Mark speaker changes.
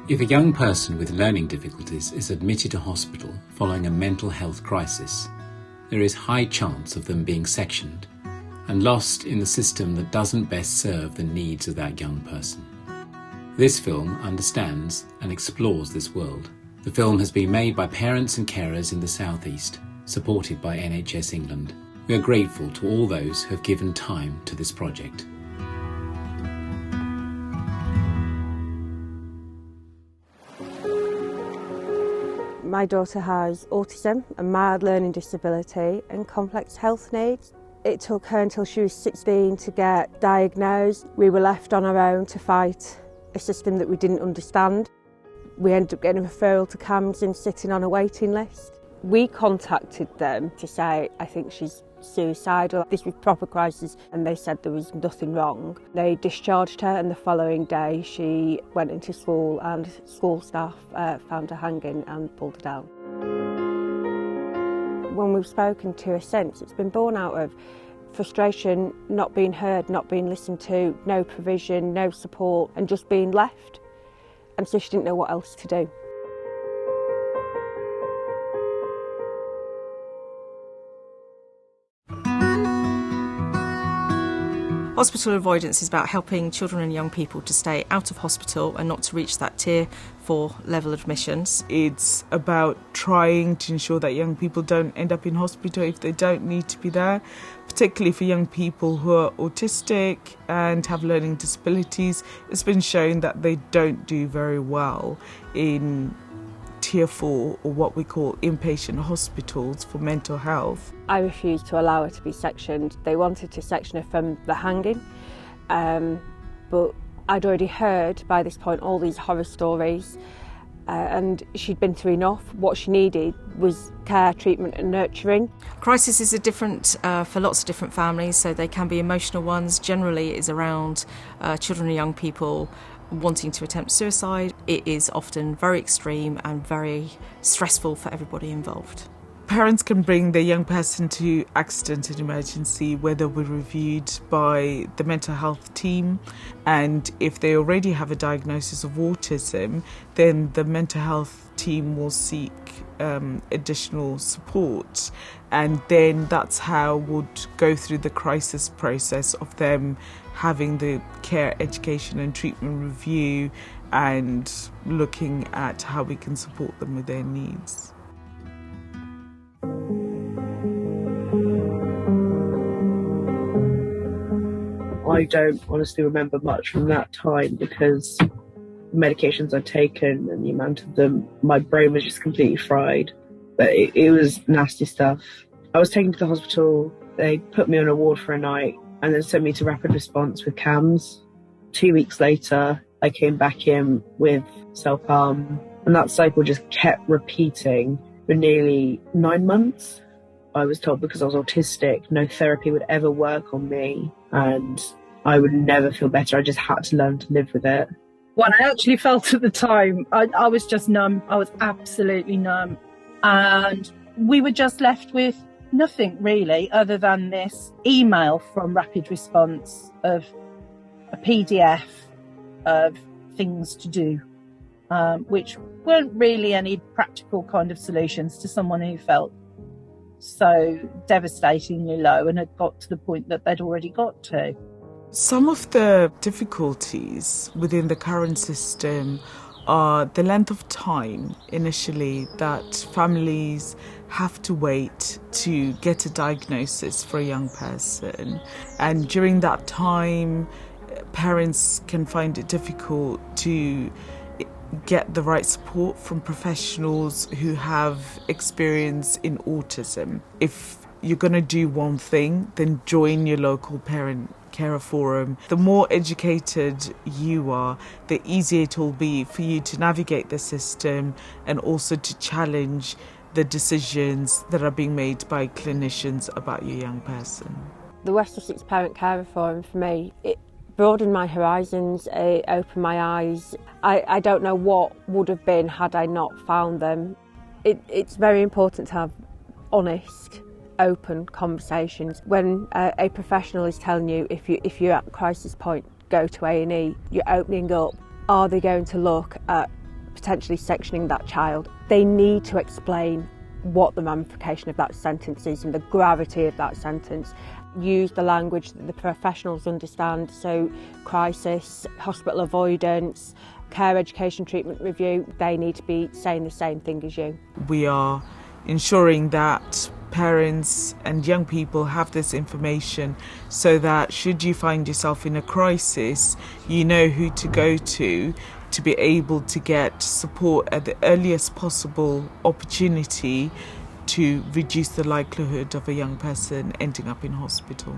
Speaker 1: If a young person with learning difficulties is admitted to hospital following a mental health crisis, there is high chance of them being sectioned and lost in the system that doesn't best serve the needs of that young person. This film understands and explores this world. The film has been made by parents and carers in the South East, supported by NHS England. We are grateful to all those who have given time to this project.
Speaker 2: My daughter has autism, a mild learning disability and complex health needs. It took her until she was 16 to get diagnosed. We were left on our own to fight a system that we didn't understand. We ended up getting a referral to CAMS and sitting on a waiting list. We contacted them to say, I think she's suicidal. This was proper crisis, and they said there was nothing wrong. They discharged her, and the following day she went into school and school staff found her hanging and pulled her down. When we've spoken to her since, it's been born out of frustration, not being heard, not being listened to, no provision, no support, and just being left. And so she didn't know what else to do.
Speaker 3: Hospital avoidance is about helping children and young people to stay out of hospital and not to reach that tier 4 level admissions.
Speaker 4: It's about trying to ensure that young people don't end up in hospital if they don't need to be there, particularly for young people who are autistic and have learning disabilities. It's been shown that they don't do very well in tier 4, or what we call inpatient hospitals for mental health.
Speaker 2: I refused to allow her to be sectioned. They wanted to section her from the hanging, but I'd already heard by this point all these horror stories, and she'd been through enough. What she needed was care, treatment and nurturing.
Speaker 3: Crises are different for lots of different families, so they can be emotional ones. Generally it is around children and young people wanting to attempt suicide. It is often very extreme and very stressful for everybody involved.
Speaker 4: Parents can bring their young person to accident and emergency, where they'll be reviewed by the mental health team, and if they already have a diagnosis of autism, then the mental health team will seek additional support, and then that's how would go through the crisis process of them having the care, education and treatment review and looking at how we can support them with their needs.
Speaker 5: I don't honestly remember much from that time because the medications I'd taken and the amount of them, my brain was just completely fried. But it was nasty stuff. I was taken to the hospital, they put me on a ward for a night and then sent me to rapid response with CAMS. 2 weeks later, I came back in with self-harm, and that cycle just kept repeating for nearly 9 months. I was told because I was autistic, no therapy would ever work on me and I would never feel better. I just had to learn to live with it.
Speaker 6: What I actually felt at the time, I was just numb. I was absolutely numb. And we were just left with nothing really other than this email from Rapid Response of a PDF of things to do, which weren't really any practical kind of solutions to someone who felt so devastatingly low and had got to the point that they'd already got to.
Speaker 4: Some of the difficulties within the current system are the length of time initially that families have to wait to get a diagnosis for a young person. And during that time, parents can find it difficult to get the right support from professionals who have experience in autism. If you're going to do one thing, then join your local parent carer forum. The more educated you are, the easier it will be for you to navigate the system and also to challenge the decisions that are being made by clinicians about your young person.
Speaker 2: The West Sussex Parent Carer Forum for me, it broadened my horizons, it opened my eyes. I don't know what would have been had I not found them. It's very important to have honest, open conversations. When a professional is telling you if you're at crisis point, go to A&E, you're opening up. Are they going to look at potentially sectioning that child, they need to explain what the ramification of that sentence is and the gravity of that sentence. Use the language that the professionals understand, so crisis, hospital avoidance, care education treatment review, they need to be saying the same thing as you.
Speaker 4: We are ensuring that parents and young people have this information so that should you find yourself in a crisis, you know who to go to be able to get support at the earliest possible opportunity to reduce the likelihood of a young person ending up in hospital.